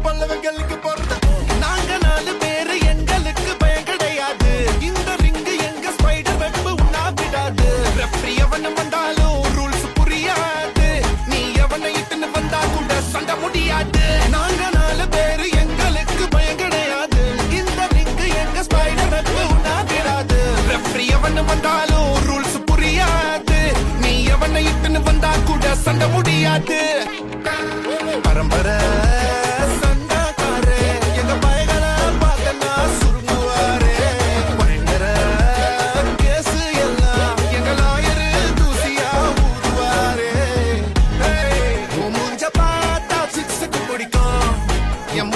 பல்லவங்களுக்கு போறது. நாங்க 4 பேரு எங்களுக்கு பயம் கிடையாது. இந்த ரிங்கு எங்க ஸ்பைடர் வெப் உண்ணா விடாது. ரெஃப்ரி எவனு வந்தாலும் ரூல்ஸ் புரியாது. நீ எவனை இட்டுன்னு வந்தா கூட சண்டை முடியாது. நாங்க 4 பேரு எங்களுக்கு பயம் கிடையாது. இந்த ரிங்கு எங்க ஸ்பைடர் வெப் உண்ணா விடாது. ரெஃப்ரி எவனு வந்தாலும் ரூல்ஸ் புரியாது. நீ எவனை இட்டுன்னு வந்தா கூட சண்டை முடியாது. பரம்பரை சண்டாக்காரே, எங்க பயகளை பார்த்தனா சுருங்குவாரே. பயங்கர கேசு எல்லாம் எங்க லாயரு தூசியா ஊதுவாரே. உன் மூஞ்ச பார்த்தா சிக்ஸுக்கு பிடிக்கும். என்